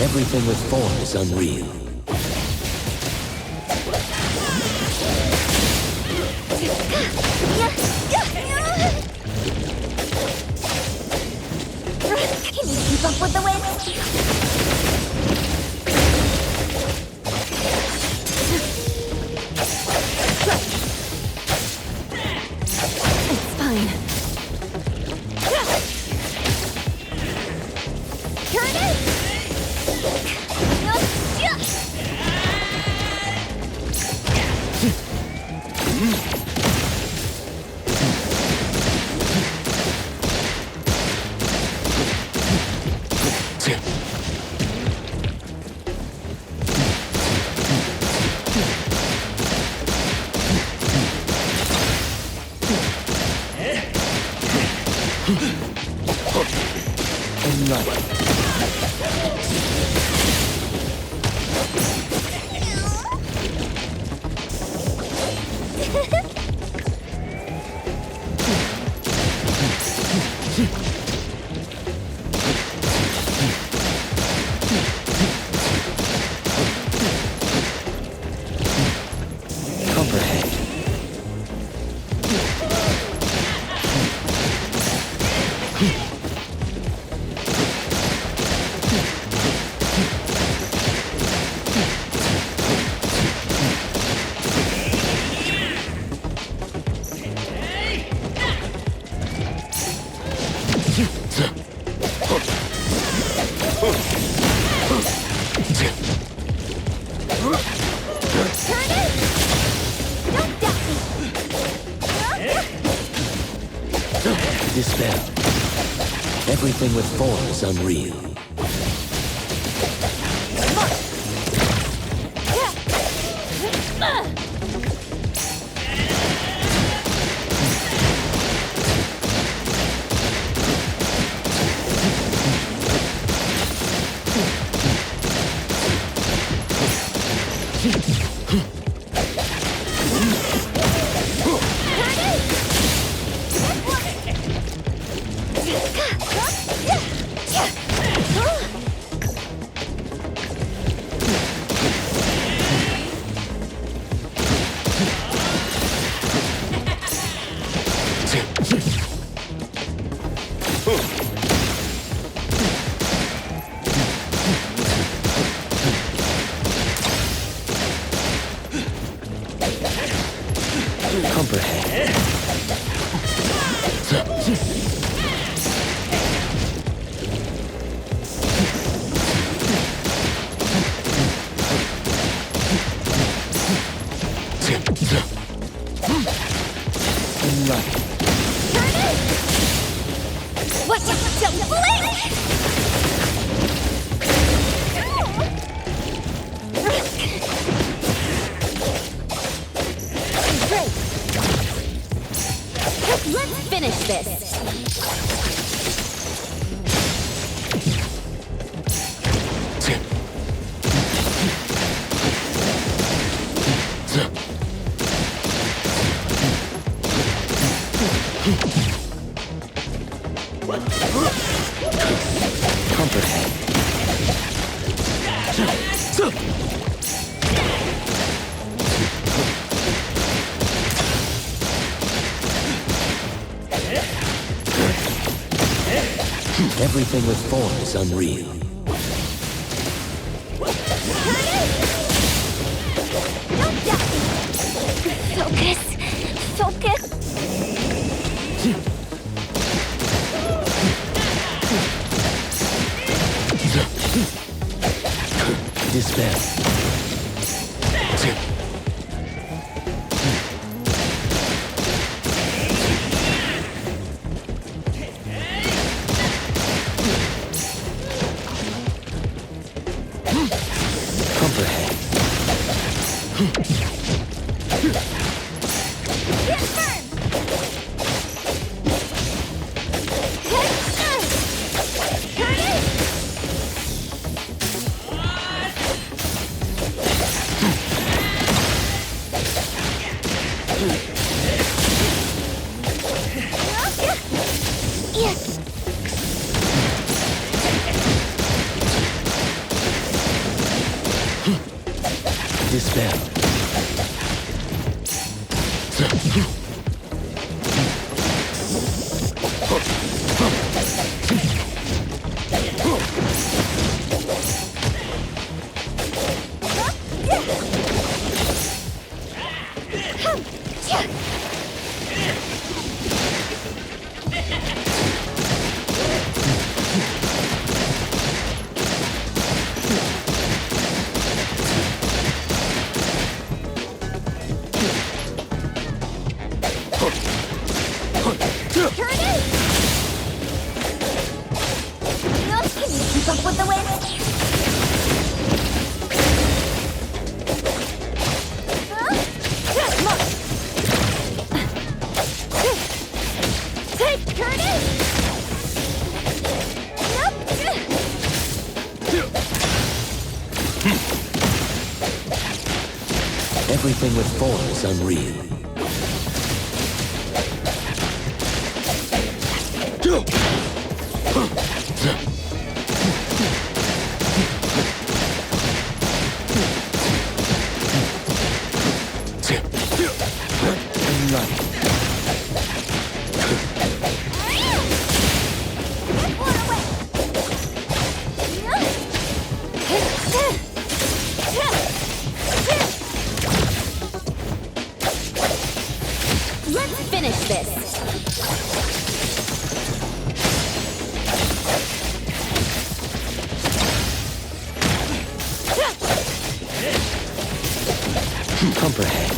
Everything with form is unreal. Can you keep up with the wind? It's fine. Turn it! Dispel. Everything with form is unreal. Comprehend. Everything with form is unreal. Don't die! Focus! Focus! Dispel. Comprehend. Get firm! Turn it! Yes! Dispel. Turn it! Can you keep up with the wind? Come on! Turn it! Everything with form is unreal. Let's finish this. Comprehend.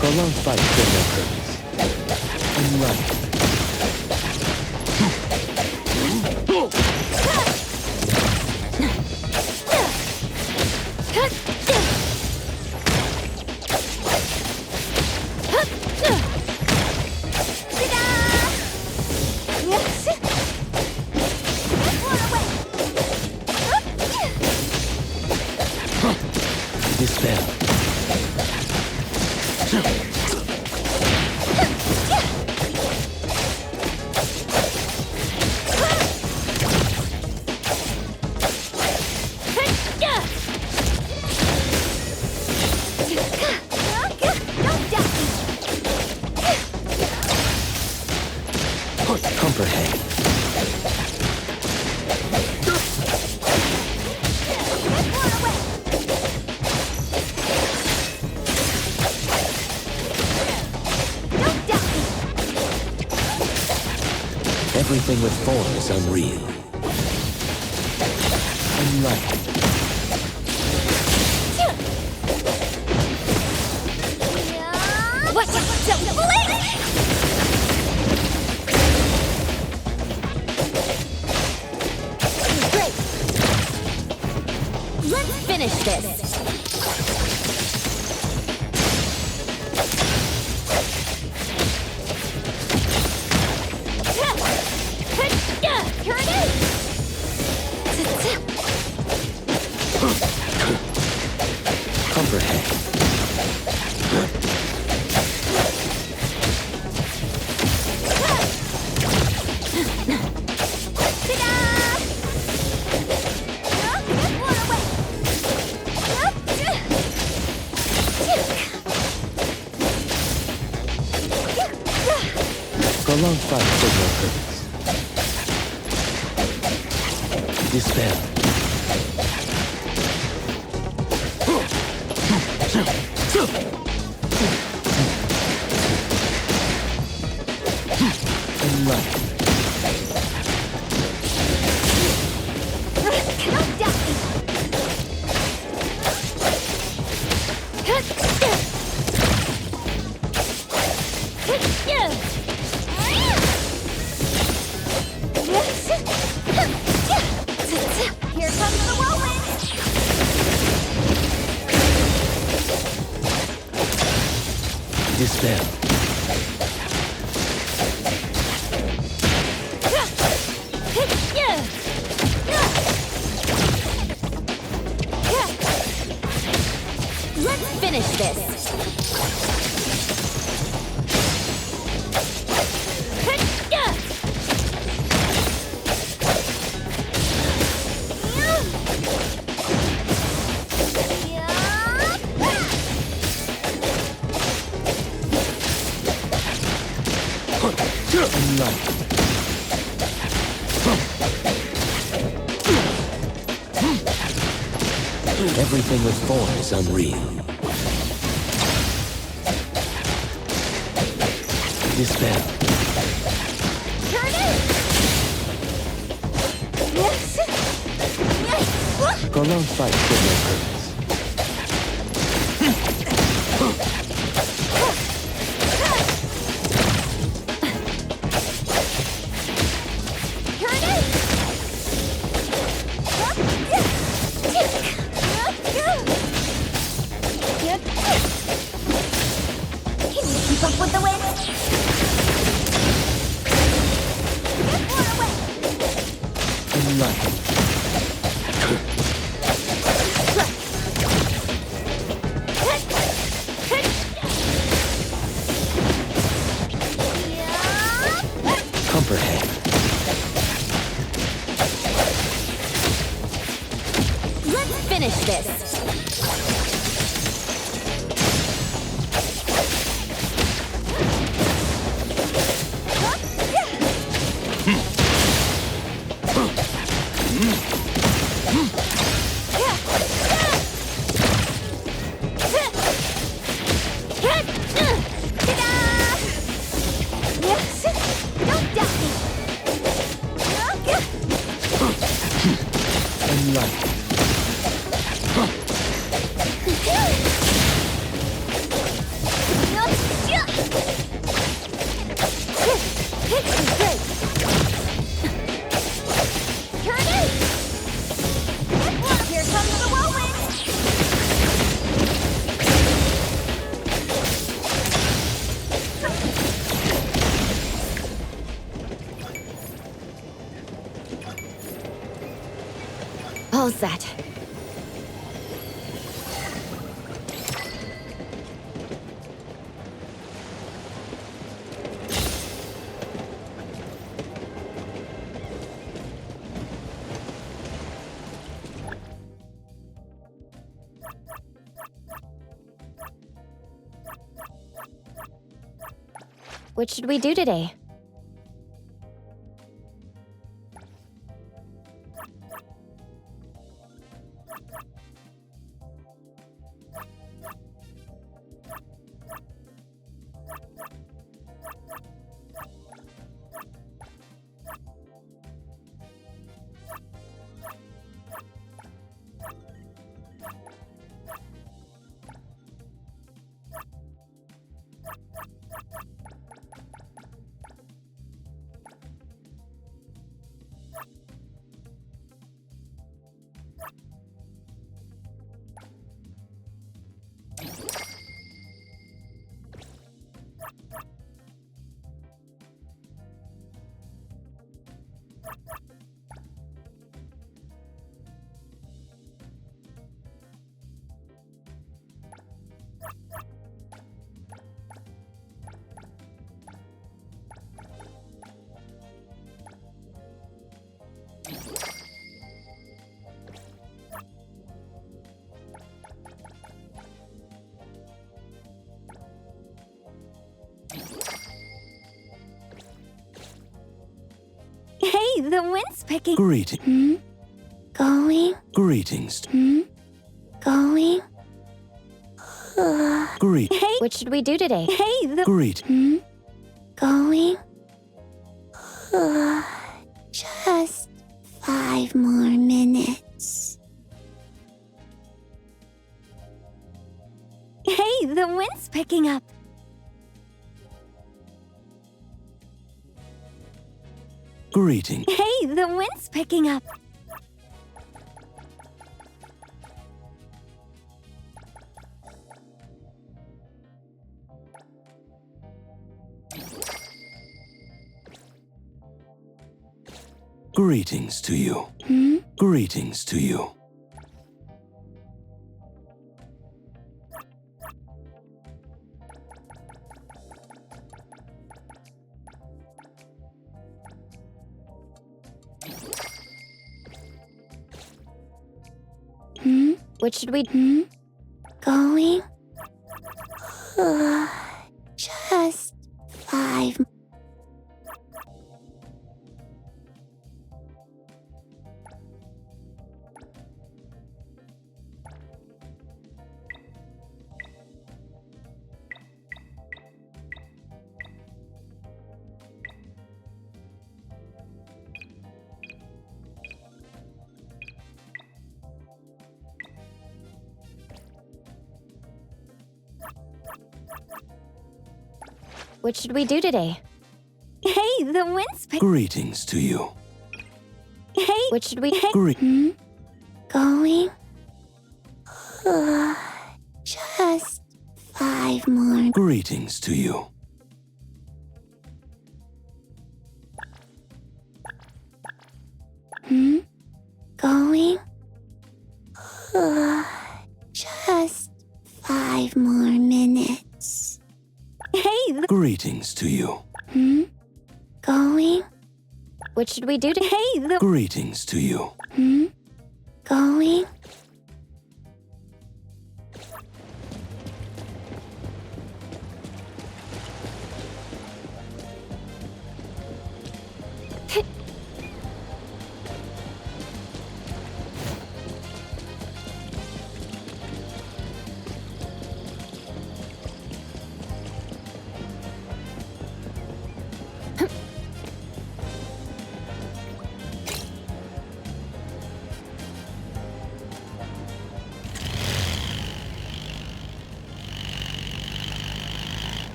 Prolonged fight for no purpose. I'm right. Dispel. Comprehend. Everything with form is unreal. I'm right. What? Don't blink! Great. Let's finish this. Prolonged fight signal purpose. Dispel. Enlighten. Here comes the whirlwind! Dispel. Let's finish this! Enlighten. Everything with form is unreal. Dispel. Turn it! Prolonged fight signal purpose. Turn it! Can you keep up with the wind? Get more away! Enlighten. Comprehend. Let's finish this! Don't doubt me! Enlighten. Turn it! Here comes the whirlwind! All set. What should we do today? Hey, the wind's picking. Greeting. Going. Greetings. Going. Greet. Hey, what should we do today? Hey, the Greet. going. Just 5 more minutes. Hey, the wind's picking up. Greeting. Hey, the wind's picking up. Greetings to you. Greetings to you. What should we going? Just 5. What should we do today? Hey, the wind's picking. Greetings to you. Hey, what should we Greet. going? Just 5 more. Greetings to you. Going? Just 5 more minutes. Hey, Greetings to you. going? What should we do to Hey, the Greetings to you. going?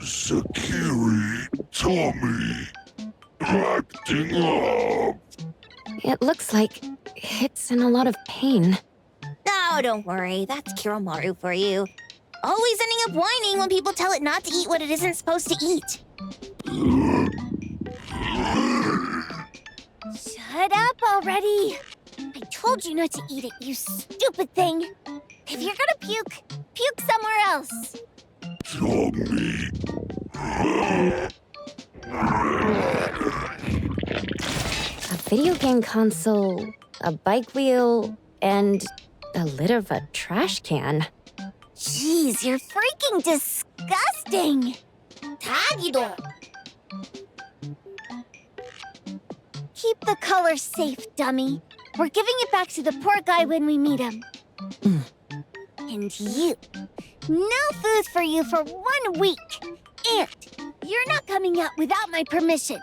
Sakiri, Tommy, acting up. It looks like it's in a lot of pain. Oh, don't worry. That's Kiromaru for you. Always ending up whining when people tell it not to eat what it isn't supposed to eat. Shut up already. I told you not to eat it, you stupid thing. If you're gonna puke, puke somewhere else. Tommy. A video game console, a bike wheel, and the lid of a trash can. Jeez, you're freaking disgusting. Tagido. Keep the color safe, dummy. We're giving it back to the poor guy when we meet him. And you. No food for you for 1 week. And you're not coming out without my permission.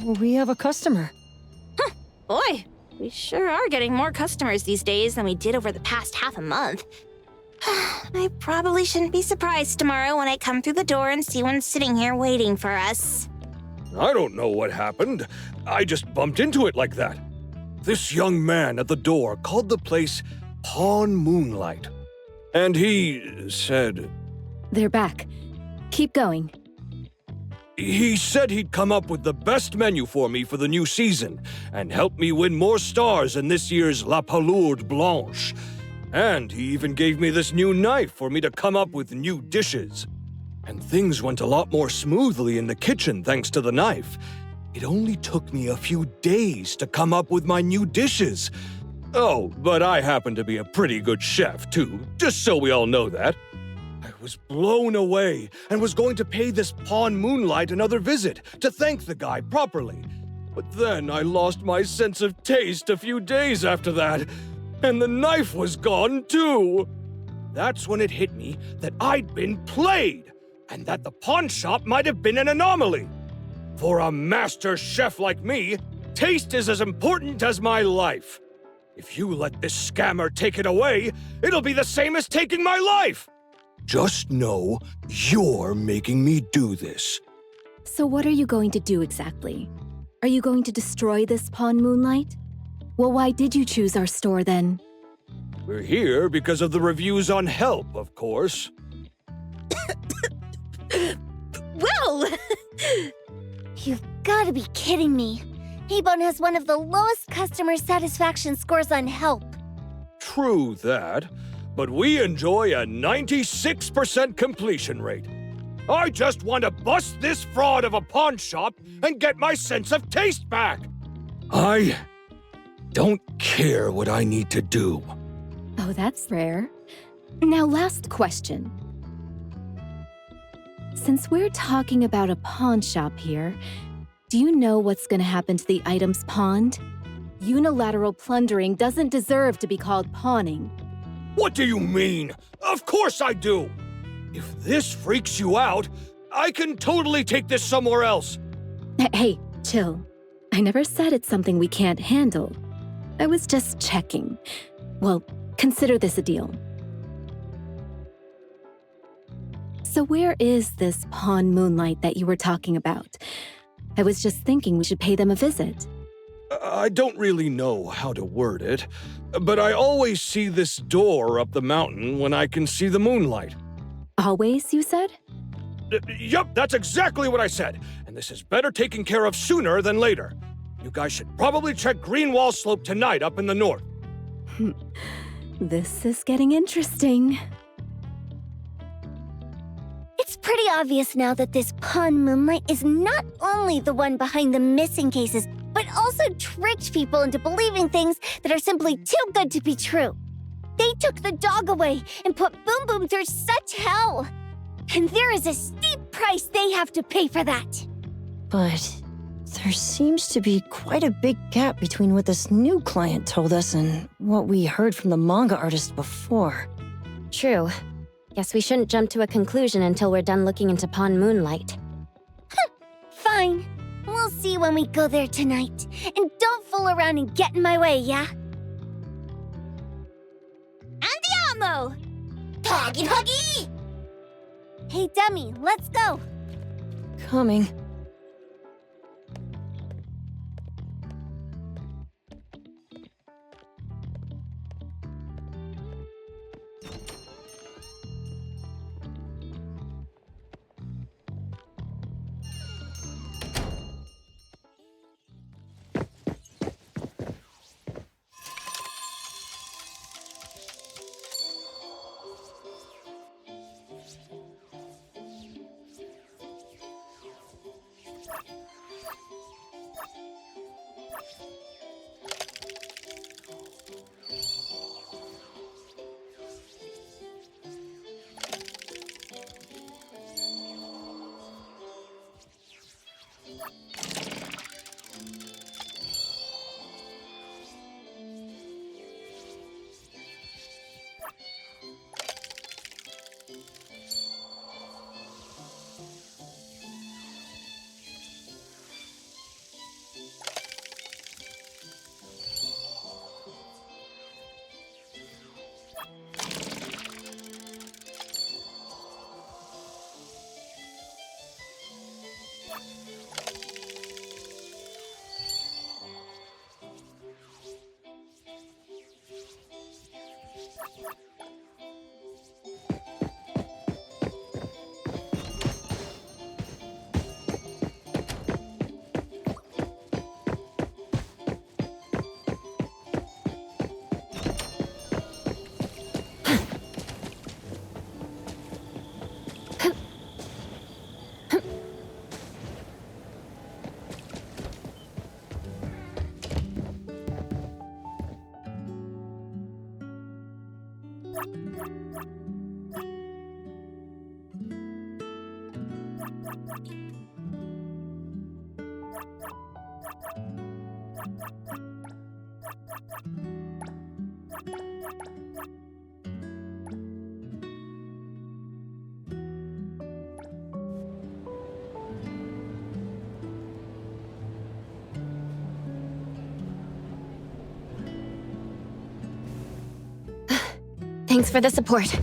We have a customer. Boy, We sure are getting more customers these days than we did over the past half a month. I probably shouldn't be surprised tomorrow when I come through the door and see one sitting here waiting for us. I don't know what happened. I just bumped into it like that. This young man at the door called the place Pawn Moonlight. And he said... They're back. Keep going. He said he'd come up with the best menu for me for the new season and help me win more stars in this year's La Palourde Blanche. And he even gave me this new knife for me to come up with new dishes. And things went a lot more smoothly in the kitchen thanks to the knife. It only took me a few days to come up with my new dishes. Oh, but I happen to be a pretty good chef, too, just so we all know that. I was blown away and was going to pay this Pawn Moonlight another visit to thank the guy properly. But then I lost my sense of taste a few days after that, and the knife was gone too. That's when it hit me that I'd been played, and that the pawn shop might have been an anomaly. For a master chef like me, taste is as important as my life. If you let this scammer take it away, it'll be the same as taking my life. Just know you're making me do this. So what are you going to do exactly? Are you going to destroy this Pawn Moonlight? Well, why did you choose our store then? We're here because of the reviews on Help, of course. Well! You've gotta be kidding me. Hebone has one of the lowest customer satisfaction scores on Help. True that, but we enjoy a 96% completion rate. I just want to bust this fraud of a pawn shop and get my sense of taste back. I don't care what I need to do. Oh, that's rare. Now, last question. Since we're talking about a pawn shop here, do you know what's going to happen to the items pawned? Unilateral plundering doesn't deserve to be called pawning. What do you mean? Of course I do! If this freaks you out, I can totally take this somewhere else. Hey, chill. I never said it's something we can't handle. I was just checking. Well, consider this a deal. So where is this Pawn Moonlight that you were talking about? I was just thinking we should pay them a visit. I don't really know how to word it, but I always see this door up the mountain when I can see the moonlight. Always, you said? Yup, that's exactly what I said, and this is better taken care of sooner than later. You guys should probably check Greenwall Slope tonight up in the north. This is getting interesting. It's pretty obvious now that this Pawn Moonlight is not only the one behind the missing cases, but also tricked people into believing things that are simply too good to be true. They took the dog away and put Boom Boom through such hell. And there is a steep price they have to pay for that. But there seems to be quite a big gap between what this new client told us and what we heard from the manga artist before. True. Guess we shouldn't jump to a conclusion until we're done looking into Pawn Moonlight. Fine. We'll see when we go there tonight. And don't fool around and get in my way, yeah? Andiamo! Huggy huggy! Hey, Dummy, let's go. Coming. Thanks for the support.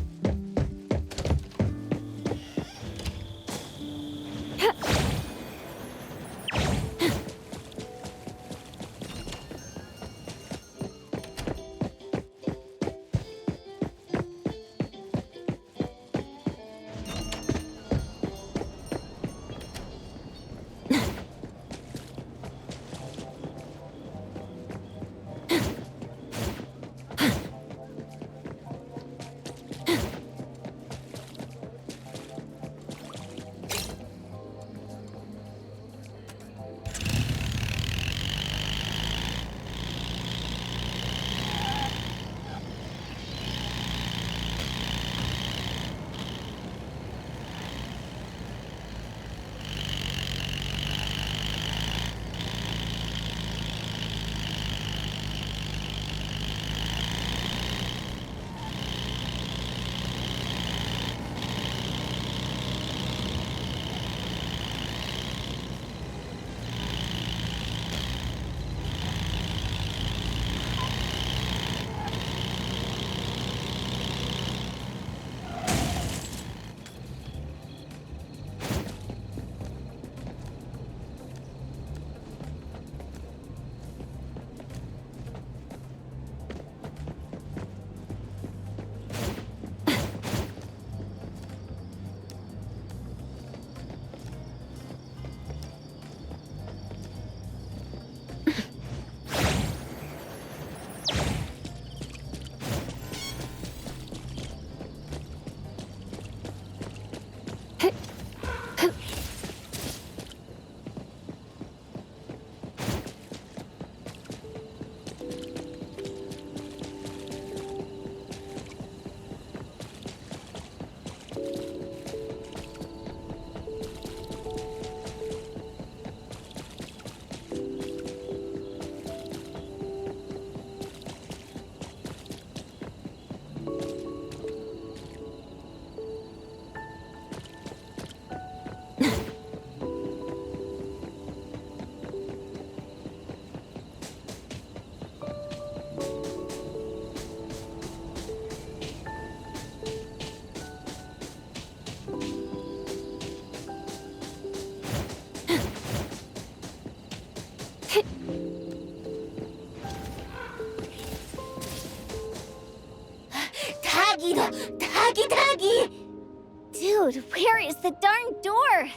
Dude, where is the darn door?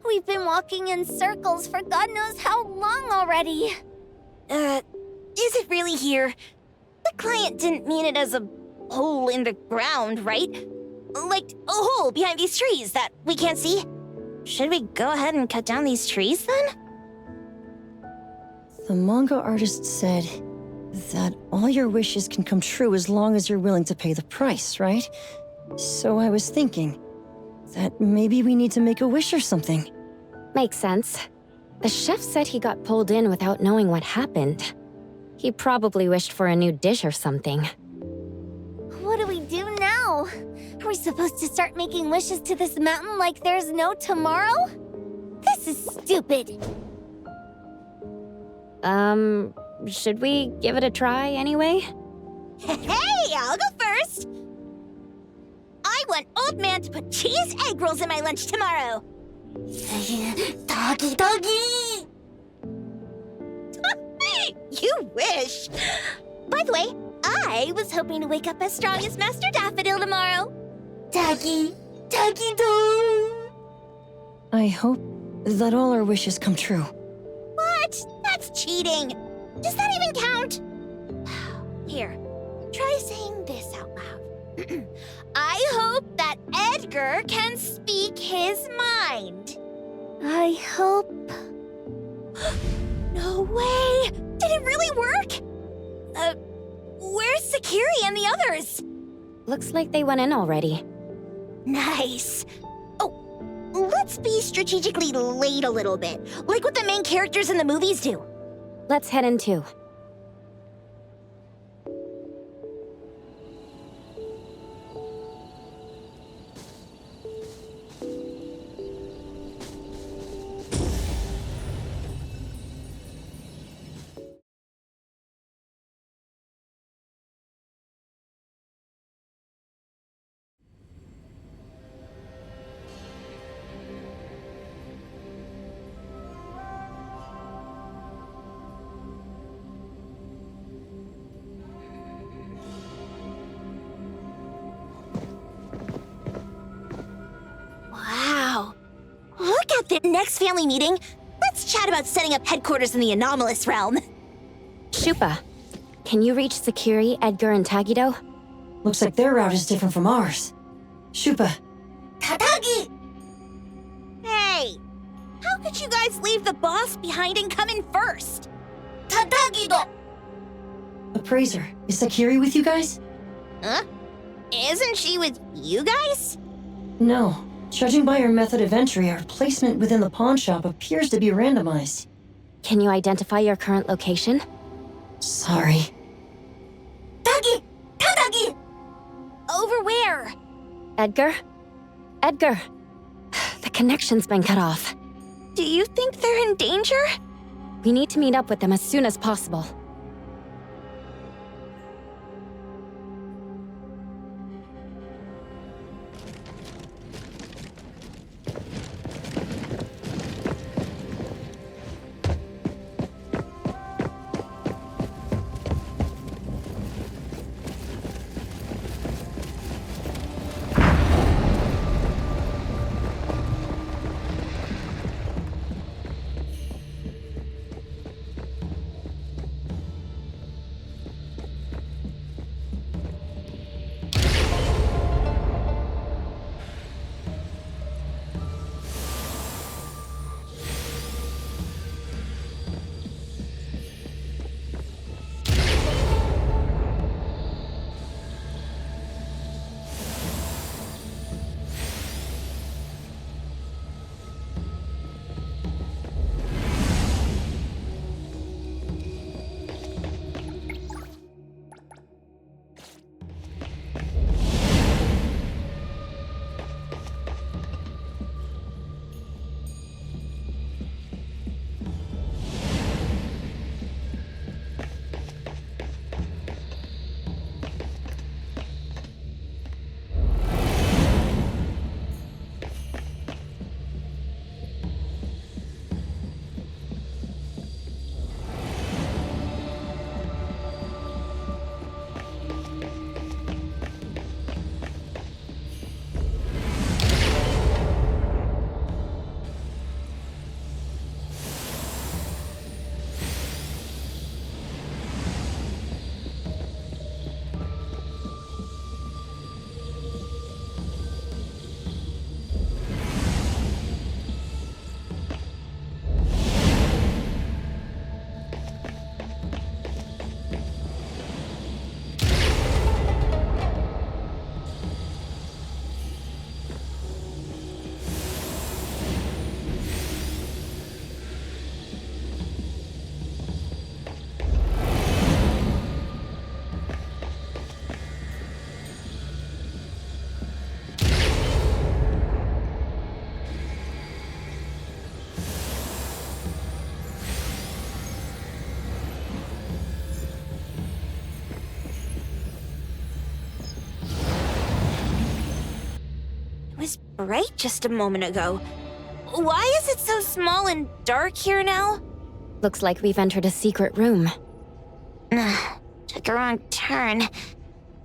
We've been walking in circles for God knows how long already. Is it really here? The client didn't mean it as a hole in the ground, right? Like a hole behind these trees that we can't see? Should we go ahead and cut down these trees then? The manga artist said that all your wishes can come true as long as you're willing to pay the price, right? So I was thinking that maybe we need to make a wish or something. Makes sense. The chef said he got pulled in without knowing what happened. He probably wished for a new dish or something. What do we do now? Are we supposed to start making wishes to this mountain like there's no tomorrow? This is stupid. Should we give it a try anyway? Hey, I'll go first! I want Old Man to put cheese egg rolls in my lunch tomorrow! Doggy, doggy! You wish! By the way, I was hoping to wake up as strong as Master Daffodil tomorrow. Doggy, doggy-doo! I hope that all our wishes come true. What? That's cheating. Does that even count? Here, try saying this out loud. I hope that Edgar can speak his mind. I hope... No way! Did it really work? Where's Sakiri and the others? Looks like they went in already. Nice. Oh, let's be strategically late a little bit, like what the main characters in the movies do. Let's head in too. Wow. Look at the next family meeting. Let's chat about setting up headquarters in the anomalous realm. Shupa, can you reach Sakiri, Edgar, and Tagido? Looks like their route is different from ours. Shupa, Tatagi! Hey! How could you guys leave the boss behind and come in first? Tatagi-do! Appraiser, is Sakiri with you guys? Huh? Isn't she with you guys? No. Judging by our method of entry, our placement within the pawn shop appears to be randomized. Can you identify your current location? Sorry. Tagi! Tatagi! Over where? Edgar? Edgar! The connection's been cut off. Do you think they're in danger? We need to meet up with them as soon as possible. was bright just a moment ago. Why is it so small and dark here now? Looks like we've entered a secret room. took a wrong turn.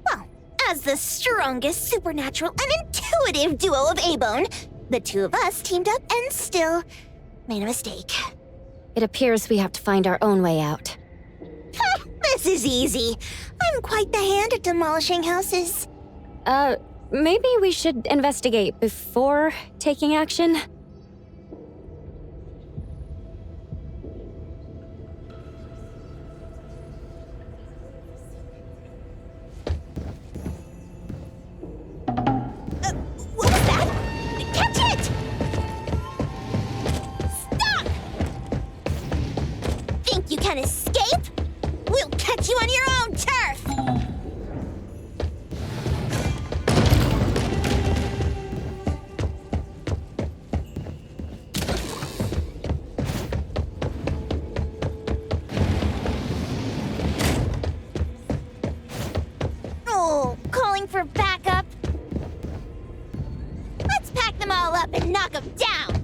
Well, as the strongest supernatural and intuitive duo of A-Bone, the two of us teamed up and still made a mistake. It appears we have to find our own way out. This is easy. I'm quite the hand at demolishing houses. Maybe we should investigate before taking action? What was that? Catch it! Stop! Think you can escape? We'll catch you on your own turf! Oh, calling for backup? Let's pack them all up and knock them down!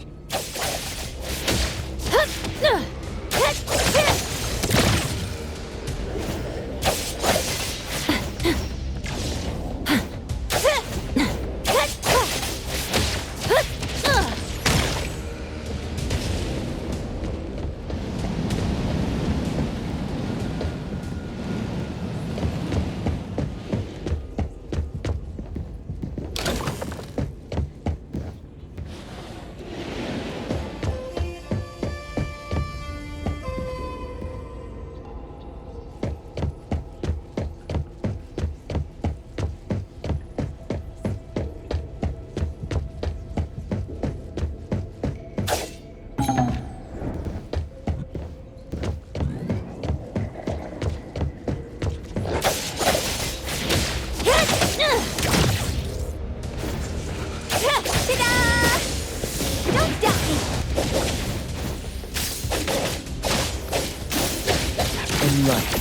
And right.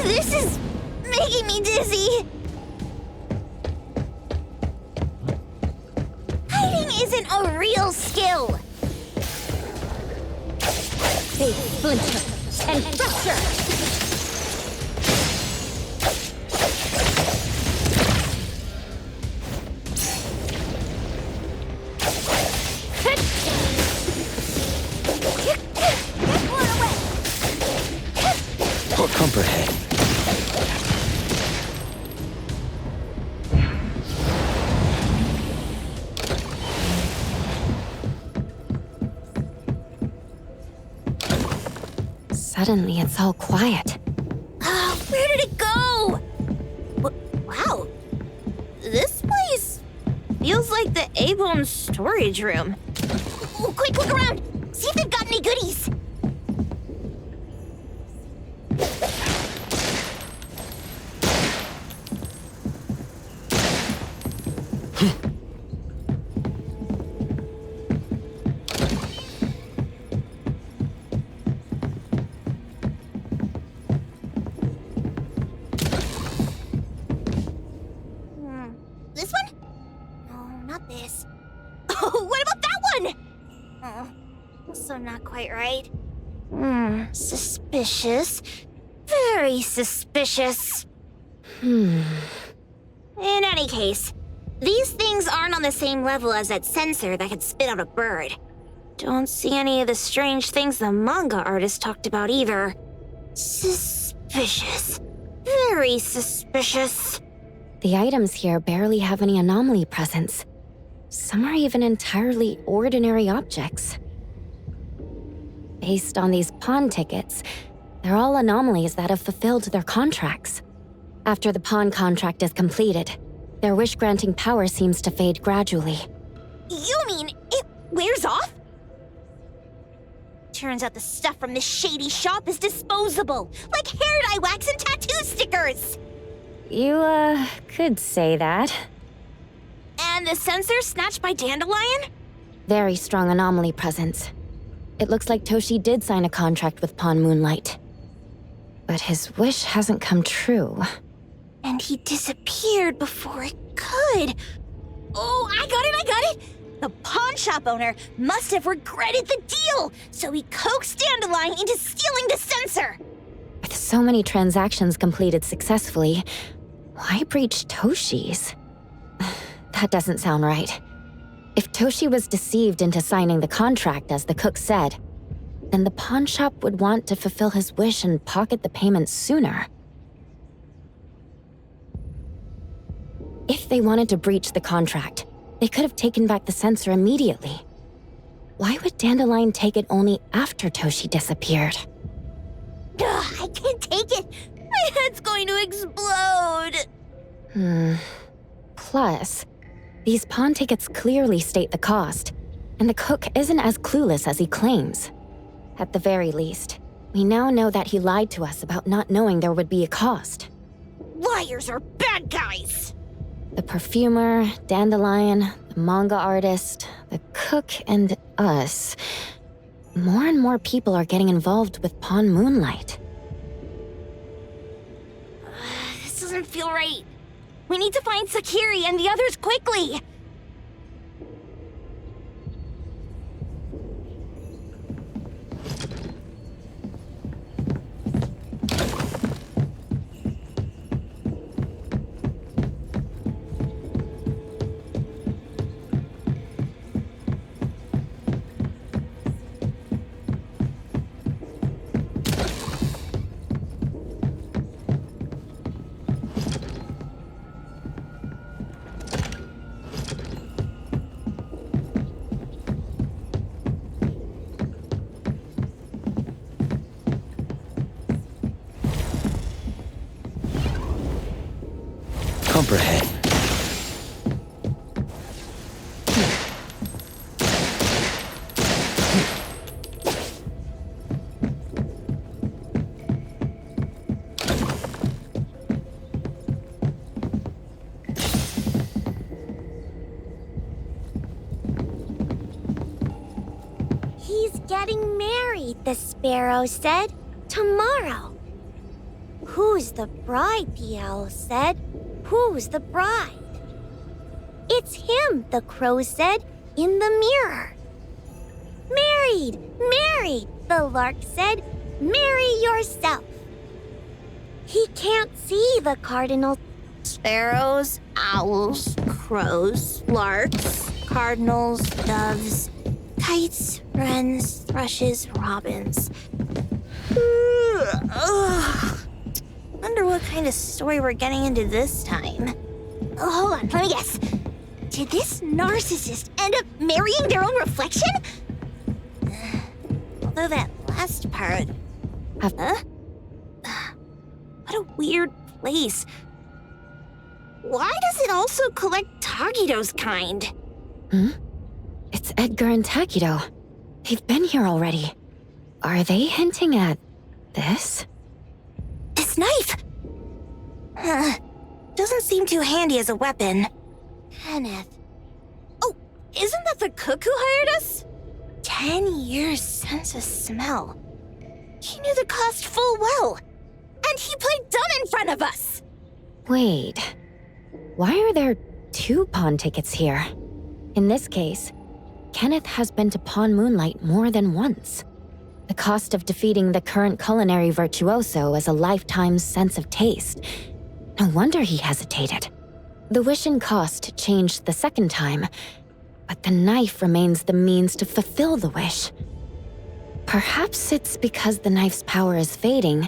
This is making me dizzy. Hiding isn't a real skill. They splinter and fracture! Cumberhead. Suddenly, it's all quiet. Where did it go? Wow. This place feels like the A-Bone storage room. Oh, quick, look around. See if they've got any goodies. This one? No, not this. Oh, what about that one? Oh, also not quite right. Suspicious. Very suspicious. In any case, these things aren't on the same level as that sensor that could spit out a bird. Don't see any of the strange things the manga artist talked about either. Suspicious. Very suspicious. The items here barely have any anomaly presence. Some are even entirely ordinary objects. Based on these pawn tickets, they're all anomalies that have fulfilled their contracts. After the pawn contract is completed, their wish-granting power seems to fade gradually. You mean it wears off? Turns out the stuff from this shady shop is disposable, like hair dye wax and tattoo stickers! You, could say that. And the sensor snatched by Dandelion? Very strong anomaly presence. It looks like Toshi did sign a contract with Pawn Moonlight. But his wish hasn't come true. And he disappeared before it could. Oh, I got it! The pawn shop owner must have regretted the deal, so he coaxed Dandelion into stealing the sensor. With so many transactions completed successfully, why breach Toshi's? That doesn't sound right. If Toshi was deceived into signing the contract as the cook said, then the pawn shop would want to fulfill his wish and pocket the payment sooner. If they wanted to breach the contract, they could have taken back the sensor immediately. Why would Dandelion take it only after Toshi disappeared? Ugh, I can't take it. My head's going to explode. Plus, these pawn tickets clearly state the cost, and the cook isn't as clueless as he claims. At the very least, we now know that he lied to us about not knowing there would be a cost. Liars are bad guys. The perfumer, Dandelion, the manga artist, the cook, and us. More and more people are getting involved with Pawn Moonlight. This doesn't feel right. We need to find Sakiri and the others quickly. Comprehend. He's getting married, the sparrow said. Tomorrow. Who's the bride, the owl said. Who's the bride? It's him, the crow said, in the mirror. Married, married, the lark said. Marry yourself. He can't see the cardinal. Sparrows, owls, crows, larks, cardinals, doves, kites, wrens, thrushes, robins. Ugh. Wonder what kind of story we're getting into this time. Oh, hold on, let me guess. Did this narcissist end up marrying their own reflection? Although that last part... Huh? What a weird place. Why does it also collect Tagido's kind? It's Edgar and Takido. They've been here already. Are they hinting at this? This knife! Doesn't seem too handy as a weapon. Kenneth. Oh, isn't that the cook who hired us? 10 years sense of smell. He knew the cost full well. And he played dumb in front of us! Wait. Why are there 2 pawn tickets here? In this case, Kenneth has been to Pawn Moonlight more than once. The cost of defeating the current culinary virtuoso is a lifetime's sense of taste. No wonder he hesitated. The wish and cost changed the second time, but the knife remains the means to fulfill the wish. Perhaps it's because the knife's power is fading,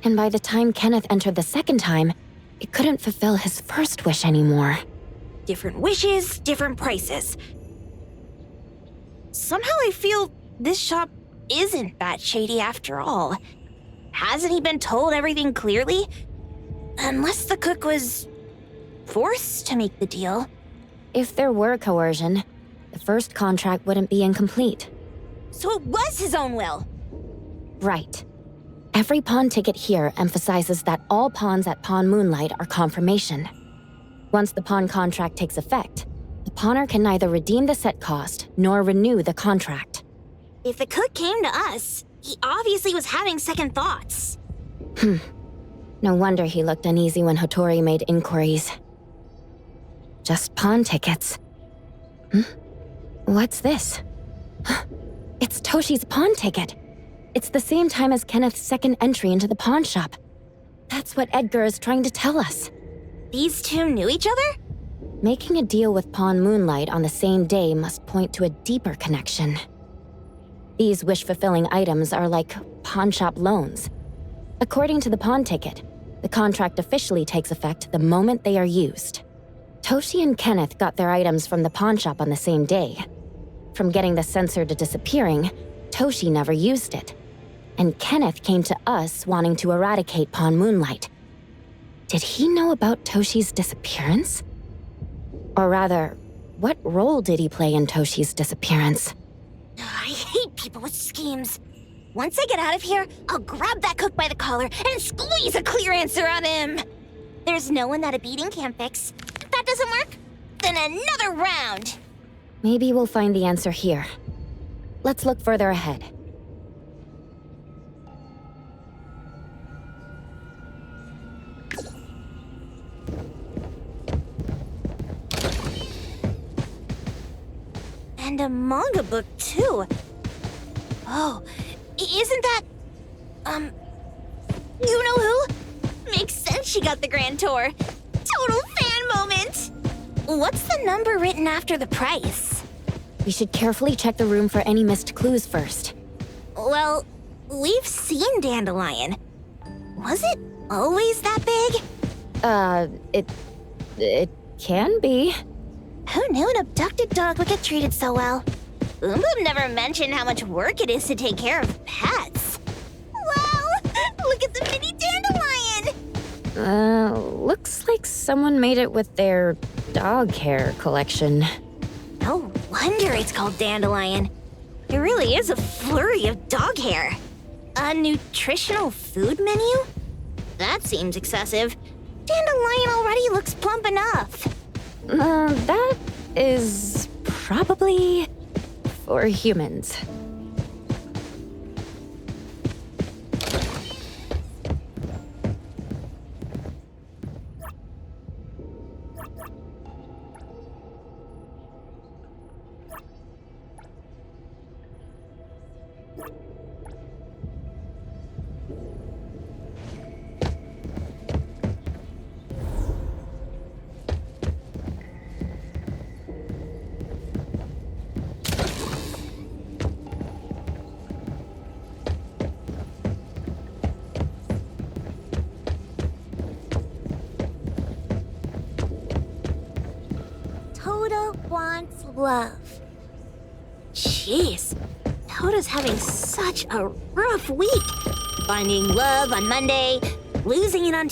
and by the time Kenneth entered the second time, it couldn't fulfill his first wish anymore. Different wishes, different prices. Somehow I feel this shop isn't that shady after all. Hasn't he been told everything clearly? Unless the cook was forced to make the deal. If there were coercion, the first contract wouldn't be incomplete. So it was his own will. Right. Every pawn ticket here emphasizes that all pawns at Pawn Moonlight are confirmation. Once the pawn contract takes effect, the pawner can neither redeem the set cost nor renew the contract. If the cook came to us, he obviously was having second thoughts. No wonder he looked uneasy when Hotori made inquiries. Just pawn tickets. What's this? It's Toshi's pawn ticket. It's the same time as Kenneth's second entry into the pawn shop. That's what Edgar is trying to tell us. These two knew each other? Making a deal with Pawn Moonlight on the same day must point to a deeper connection. These wish-fulfilling items are like pawn shop loans. According to the pawn ticket, the contract officially takes effect the moment they are used. Toshi and Kenneth got their items from the pawn shop on the same day. From getting the sensor to disappearing, Toshi never used it. And Kenneth came to us wanting to eradicate Pawn Moonlight. Did he know about Toshi's disappearance? Or rather, what role did he play in Toshi's disappearance? I hate people with schemes. Once I get out of here, I'll grab that cook by the collar and squeeze a clear answer on him. There's no one that a beating can't fix. If that doesn't work, then another round. Maybe we'll find the answer here. Let's look further ahead. And a manga book, too. Oh, isn't that... you know who? Makes sense she got the grand tour. Total fan moment! What's the number written after the price? We should carefully check the room for any missed clues first. Well, we've seen Dandelion. Was it always that big? It can be. Who knew an abducted dog would get treated so well? Boom Boom never mentioned how much work it is to take care of pets. Wow! Look at the mini dandelion! Looks like someone made it with their dog hair collection. No wonder it's called Dandelion. It really is a flurry of dog hair. A nutritional food menu? That seems excessive. Dandelion already looks plump enough. That is probably for humans. Toto wants love. Jeez, Toto's having such a rough week. Finding love on Monday, losing it on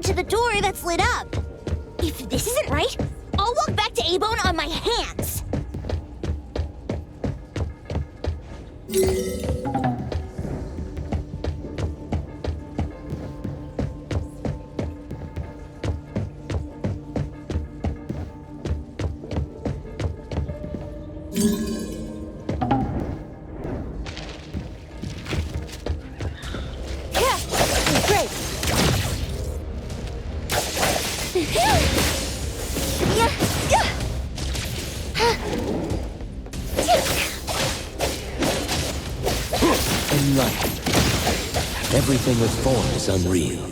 head to the door that's lit up. If this isn't right, I'll walk back to A-Bone on my hands. In light, everything with form is unreal.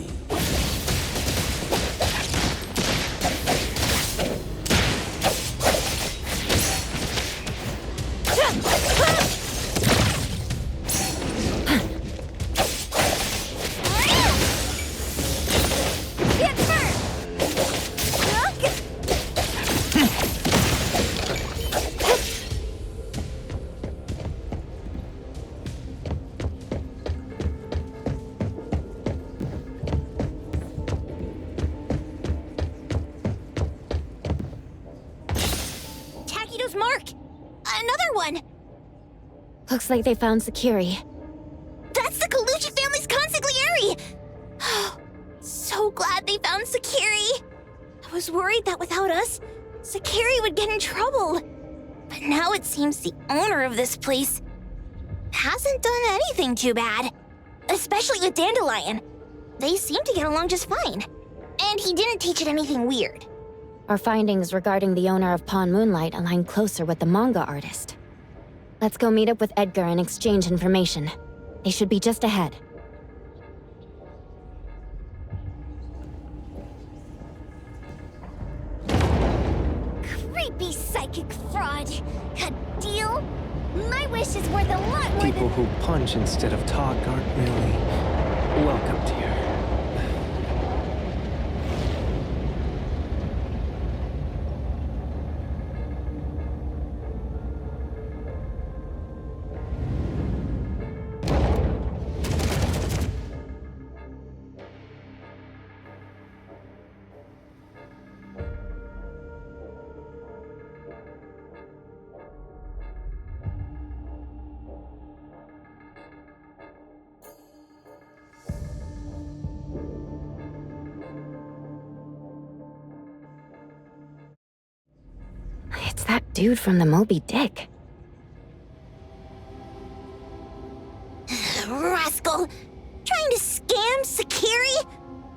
Mark! Another one! Looks like they found Sakiri. That's the Colucci family's consigliere! So glad they found Sakiri! I was worried that without us, Sakiri would get in trouble. But now it seems the owner of this place hasn't done anything too bad. Especially with Dandelion. They seem to get along just fine. And he didn't teach it anything weird. Our findings regarding the owner of Pawn Moonlight align closer with the manga artist. Let's go meet up with Edgar and exchange information. They should be just ahead. Creepy psychic fraud. A deal? My wish is worth a lot more People than... who punch instead of talk aren't really welcomed here. It's that dude from the Moby Dick. Rascal! Trying to scam Sakiri?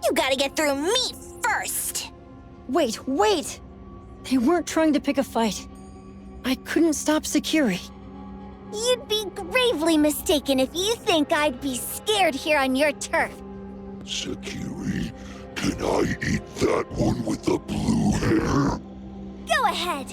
You gotta get through me first! Wait! They weren't trying to pick a fight. I couldn't stop Sakiri. You'd be gravely mistaken if you think I'd be scared here on your turf. Sakiri, can I eat that one with the blue hair? Go ahead.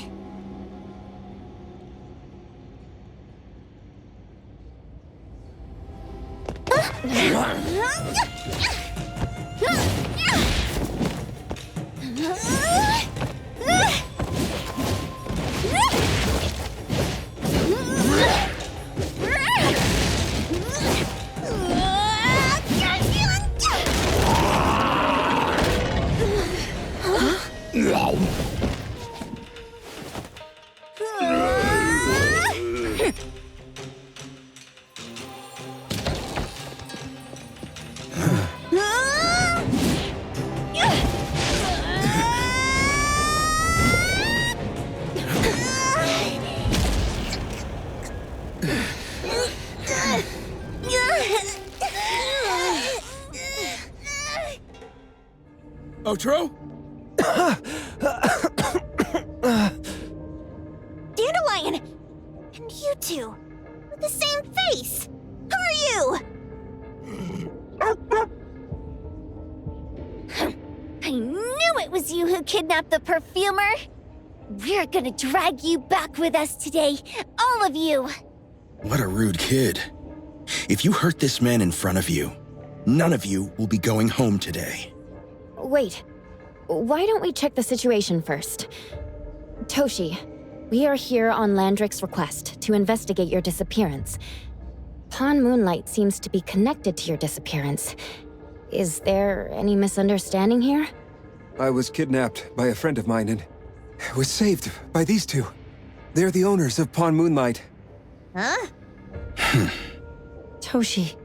Otro? Dandelion! And you two, with the same face! Who are you? I knew it was you who kidnapped the perfumer. We're gonna drag you back with us today, all of you. What a rude kid. If you hurt this man in front of you, none of you will be going home today. Wait, why don't we check the situation first? Toshi, we are here on Landrick's request to investigate your disappearance. Pawn Moonlight seems to be connected to your disappearance. Is there any misunderstanding here? I was kidnapped by a friend of mine and was saved by these two. They're the owners of Pawn Moonlight. Huh? Toshi,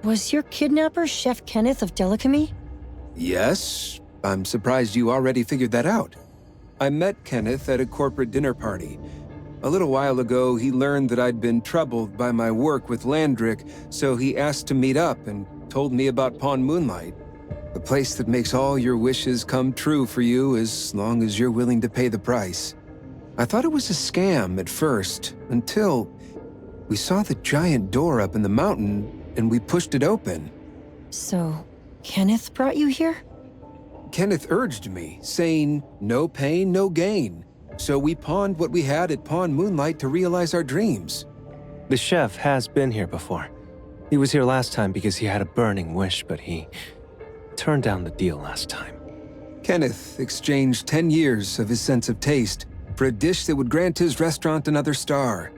was your kidnapper Chef Kenneth of Delicamy? Yes, I'm surprised you already figured that out. I met Kenneth at a corporate dinner party. A little while ago, he learned that I'd been troubled by my work with Landrick, so he asked to meet up and told me about Pawn Moonlight. A place that makes all your wishes come true for you as long as you're willing to pay the price. I thought it was a scam at first, until we saw the giant door up in the mountain and we pushed it open. So, Kenneth brought you here? Kenneth urged me, saying, no pain, no gain. So we pawned what we had at Pawn Moonlight to realize our dreams. The chef has been here before. He was here last time because he had a burning wish, but he turned down the deal last time. Kenneth exchanged 10 years of his sense of taste for a dish that would grant his restaurant another star.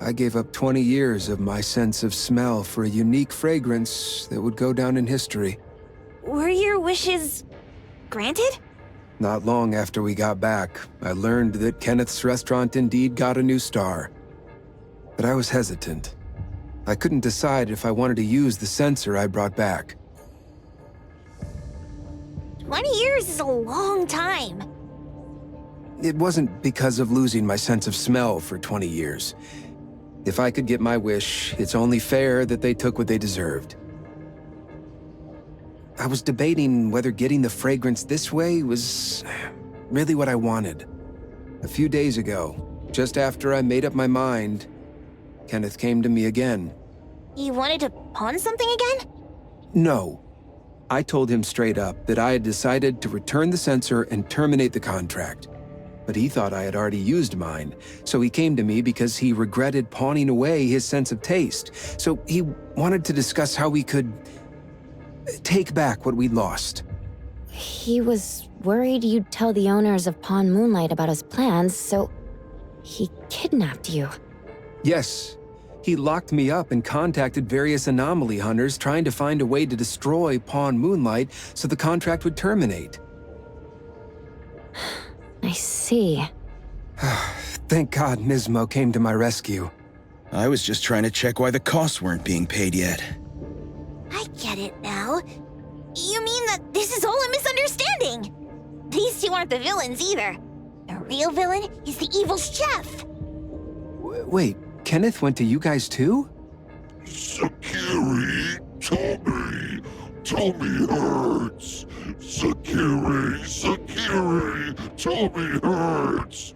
I gave up 20 years of my sense of smell for a unique fragrance that would go down in history. Were your wishes granted? Not long after we got back, I learned that Kenneth's restaurant indeed got a new star. But I was hesitant. I couldn't decide if I wanted to use the sensor I brought back. 20 years is a long time. It wasn't because of losing my sense of smell for 20 years. If I could get my wish, it's only fair that they took what they deserved. I was debating whether getting the fragrance this way was really what I wanted. A few days ago, just after I made up my mind, Kenneth came to me again. You wanted to pawn something again? No. I told him straight up that I had decided to return the sensor and terminate the contract. But he thought I had already used mine, so he came to me because he regretted pawning away his sense of taste. So he wanted to discuss how we could take back what we'd lost. He was worried you'd tell the owners of Pawn Moonlight about his plans, so he kidnapped you. Yes. He locked me up and contacted various anomaly hunters trying to find a way to destroy Pawn Moonlight so the contract would terminate. I see. Thank God Nismo came to my rescue. I was just trying to check why the costs weren't being paid yet. I get it now. You mean that this is all a misunderstanding? These two aren't the villains either. The real villain is the evil chef. Wait, Kenneth went to you guys too? Sakiri, Tommy hurts. Sakiri, Tommy hurts.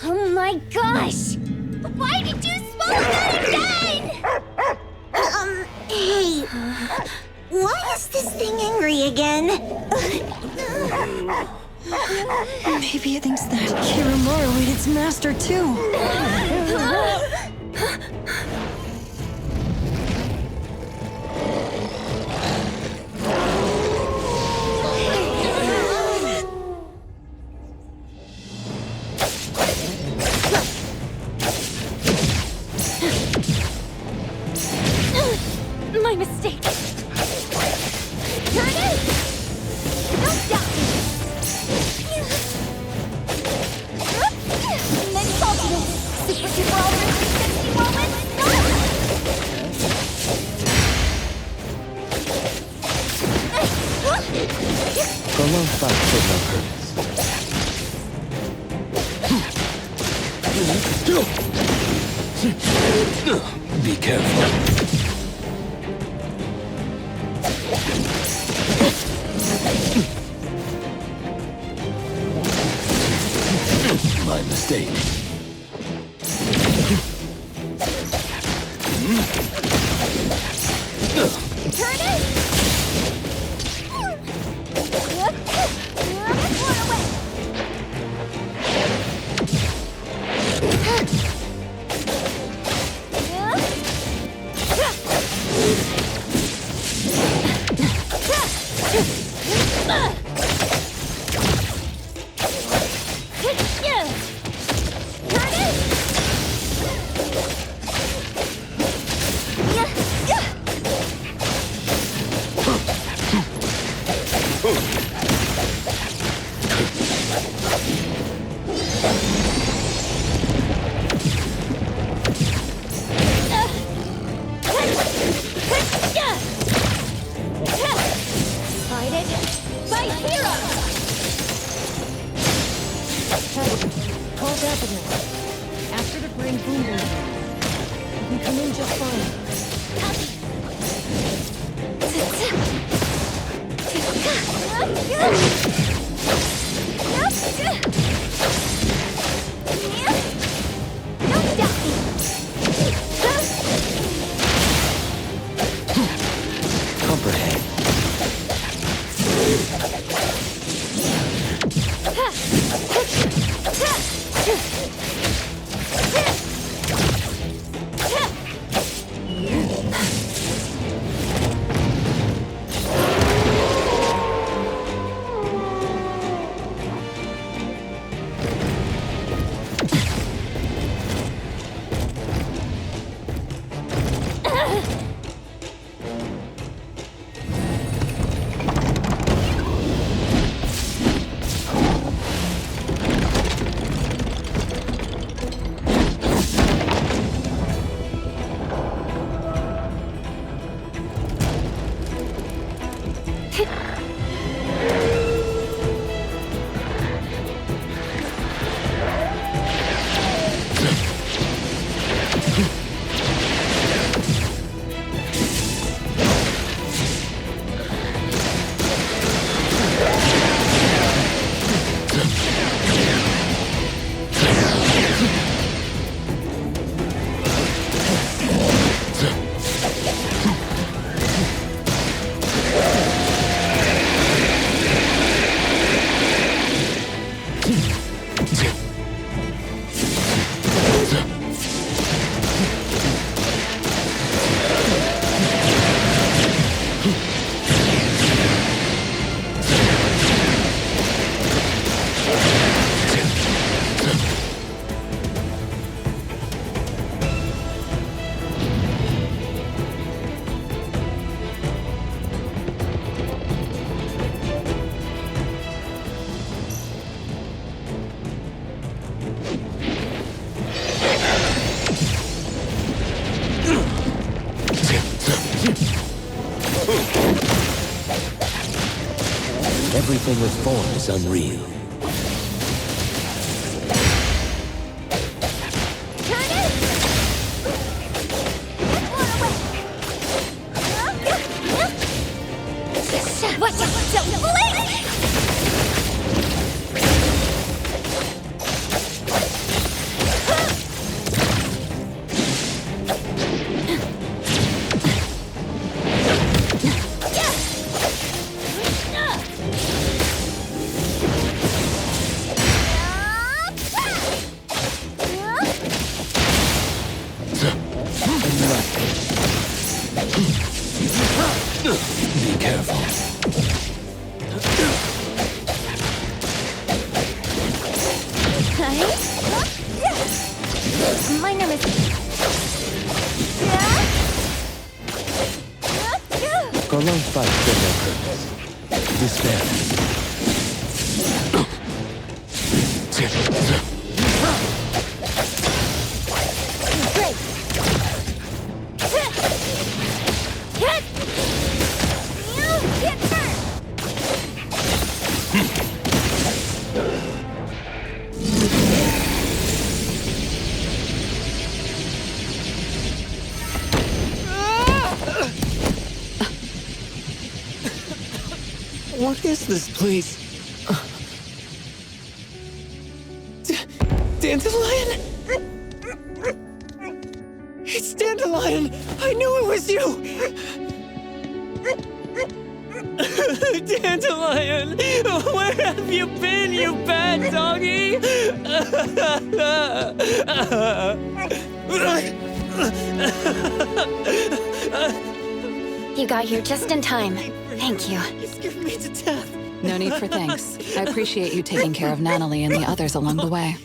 Oh my gosh! Why did you swallow that again? Hey. Why is this thing angry again? Maybe it thinks that Kiramura ate its master too. My mistake. Turn it! Don't die! Next ultimate! Super Super Ultimate 360 moment! Prolonged fight should no purpose. Be careful. My mistake. Turn it! Run away! Guided by Hero! Call Daffodil. Ask her to bring Boom Boom. You can come in just fine. Comprehend. Everything with form is unreal. Be careful. My name is... Prolonged fight for no purpose. Despair. What is this place? Dandelion? It's Dandelion! I knew it was you! Dandelion! Where have you been, you bad doggy? You got here just in time. Thank you. You scared me to death. No need for thanks. I appreciate you taking care of Natalie and the others along the way.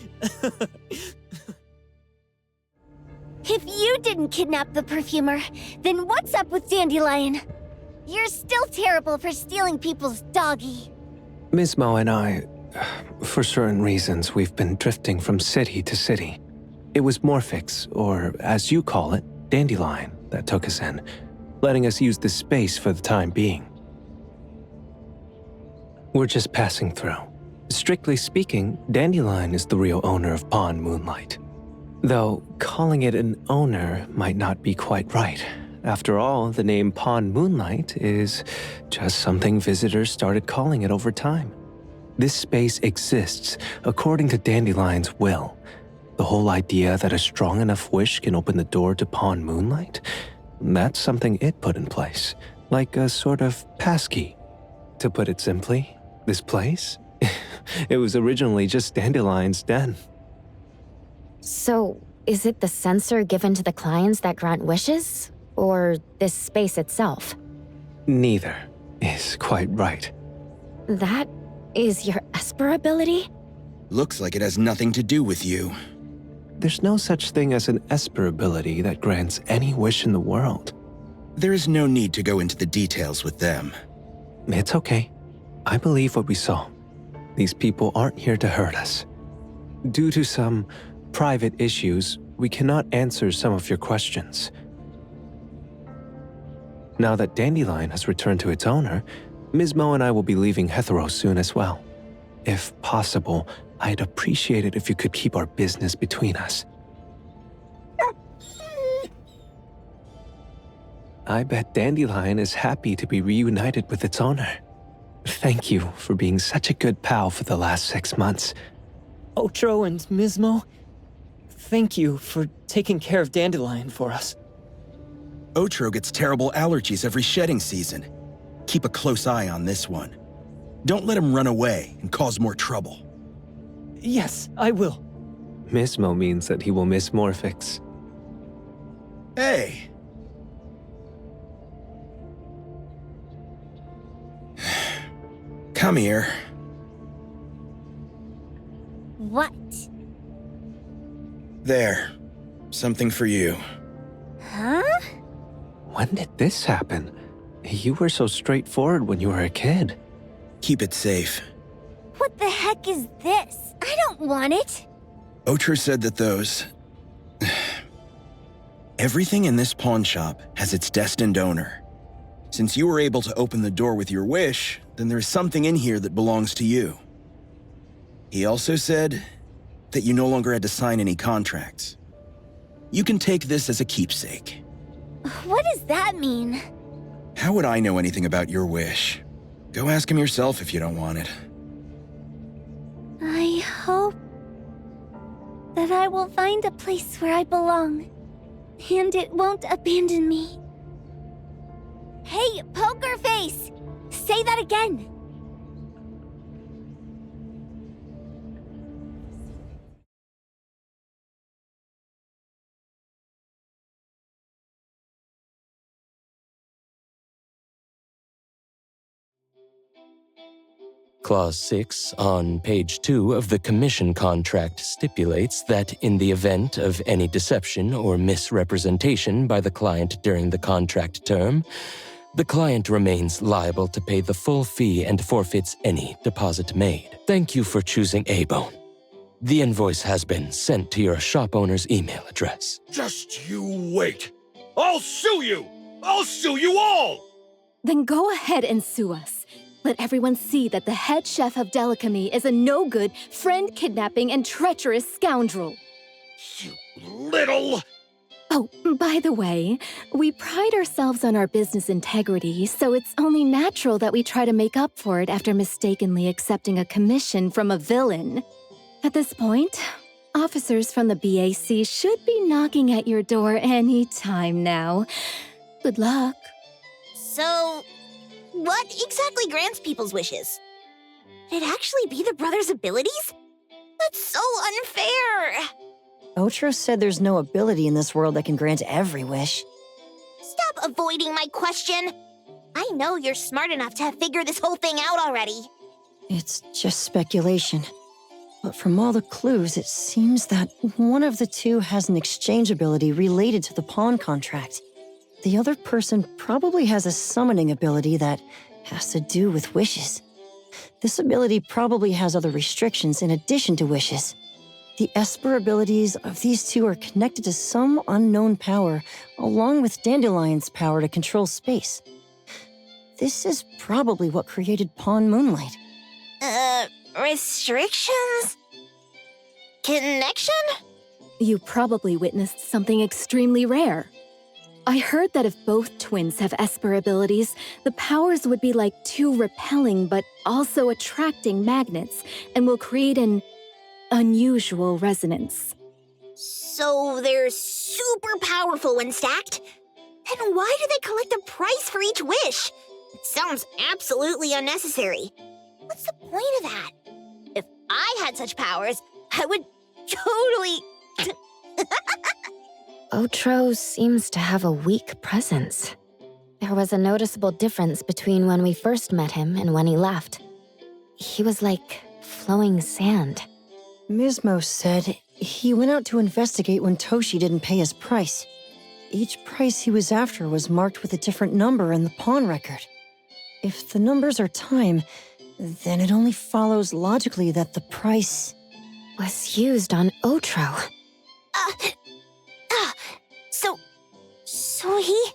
If you didn't kidnap the perfumer, then what's up with Dandelion? You're still terrible for stealing people's doggy. Ms. Mo and I, for certain reasons, we've been drifting from city to city. It was Morphix, or as you call it, Dandelion, that took us in, letting us use this space for the time being. We're just passing through. Strictly speaking, Dandelion is the real owner of Pond Moonlight. Though calling it an owner might not be quite right. After all, the name Pond Moonlight is just something visitors started calling it over time. This space exists according to Dandelion's will. The whole idea that a strong enough wish can open the door to Pond Moonlight? That's something it put in place, like a sort of passkey. To put it simply, this place? It was originally just Dandelion's den. So, is it the sensor given to the clients that grant wishes? Or this space itself? Neither is quite right. That is your Esper ability? Looks like it has nothing to do with you. There's no such thing as an Esper ability that grants any wish in the world. There is no need to go into the details with them. It's okay. I believe what we saw. These people aren't here to hurt us. Due to some private issues, we cannot answer some of your questions. Now that Dandelion has returned to its owner, Ms. Mo and I will be leaving Hetheros soon as well. If possible, I'd appreciate it if you could keep our business between us. I bet Dandelion is happy to be reunited with its owner. Thank you for being such a good pal for the last 6 months. Otro and Ms. Mo, thank you for taking care of Dandelion for us. Otro gets terrible allergies every shedding season. Keep a close eye on this one. Don't let him run away and cause more trouble. Yes, I will. Mismo means that he will miss Morphix. Hey! Come here. What? There. Something for you. Huh? When did this happen? You were so straightforward when you were a kid. Keep it safe. What the heck is this? I don't want it. Otro said that those... Everything in this pawn shop has its destined owner. Since you were able to open the door with your wish, then there's something in here that belongs to you. He also said that you no longer had to sign any contracts. You can take this as a keepsake. What does that mean? How would I know anything about your wish? Go ask him yourself if you don't want it. I hope that I will find a place where I belong, and it won't abandon me. Hey, Poker Face! Say that again! Clause 6 on page 2 of the commission contract stipulates that in the event of any deception or misrepresentation by the client during the contract term, the client remains liable to pay the full fee and forfeits any deposit made. Thank you for choosing A-Bone. The invoice has been sent to your shop owner's email address. Just you wait. I'll sue you! I'll sue you all! Then go ahead and sue us. Let everyone see that the head chef of Delicamy is a no-good, friend-kidnapping, and treacherous scoundrel. You little... Oh, by the way, we pride ourselves on our business integrity, so it's only natural that we try to make up for it after mistakenly accepting a commission from a villain. At this point, officers from the BAC should be knocking at your door any time now. Good luck. So, what exactly grants people's wishes? Could it actually be the brothers' abilities? That's so unfair! Otro said there's no ability in this world that can grant every wish. Stop avoiding my question! I know you're smart enough to have figured this whole thing out already. It's just speculation. But from all the clues, it seems that one of the two has an exchange ability related to the pawn contract. The other person probably has a summoning ability that has to do with wishes. this ability probably has other restrictions in addition to wishes. The Esper abilities of these two are connected to some unknown power, along with Dandelion's power to control space. This is probably what created Pawn Moonlight. Restrictions? Connection? You probably witnessed something extremely rare. I heard that if both twins have Esper abilities, the powers would be like two repelling but also attracting magnets and will create an unusual resonance. So they're super powerful when stacked? Then why do they collect a price for each wish? It sounds absolutely unnecessary. What's the point of that? If I had such powers, I would totally... Otro seems to have a weak presence. There was a noticeable difference between when we first met him and when he left. He was like flowing sand. Mismo said he went out to investigate when Toshi didn't pay his price. Each price he was after was marked with a different number in the pawn record. If the numbers are time, then it only follows logically that the price was used on Otro. So he...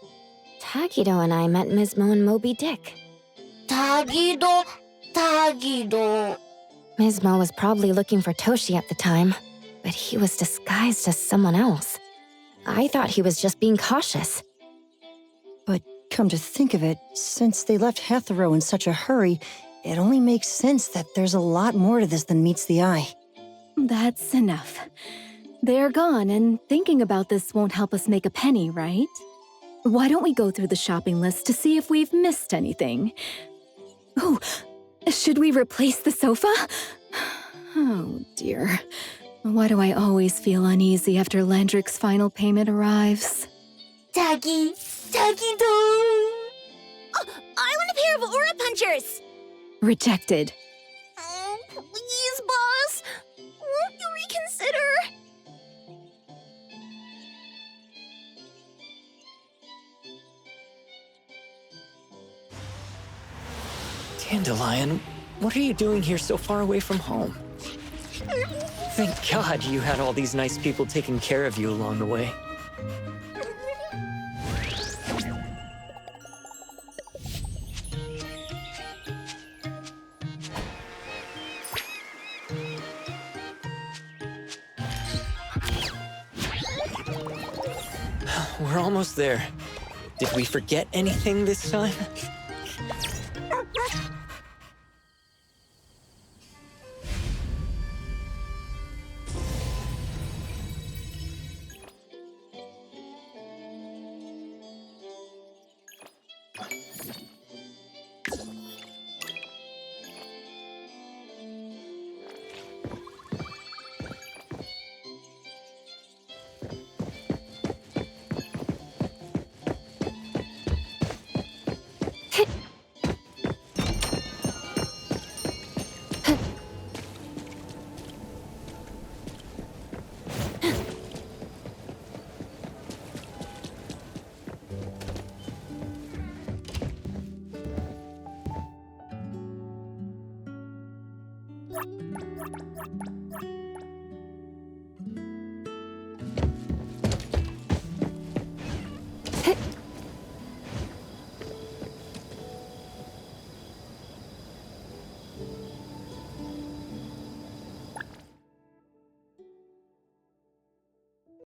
Tagido and I met Mismo and Moby Dick. Tagido. Mismo was probably looking for Toshi at the time, but he was disguised as someone else. I thought he was just being cautious. But come to think of it, since they left Hetero in such a hurry, it only makes sense that there's a lot more to this than meets the eye. That's enough. They're gone, and thinking about this won't help us make a penny, right? Why don't we go through the shopping list to see if we've missed anything? Oh, should we replace the sofa? Oh, dear. Why do I always feel uneasy after Landrick's final payment arrives? Tagido! Oh, I want a pair of aura punchers! Rejected. Oh, please, boss! Won't you reconsider? Dandelion, what are you doing here so far away from home? Thank God you had all these nice people taking care of you along the way. We're almost there. Did we forget anything this time?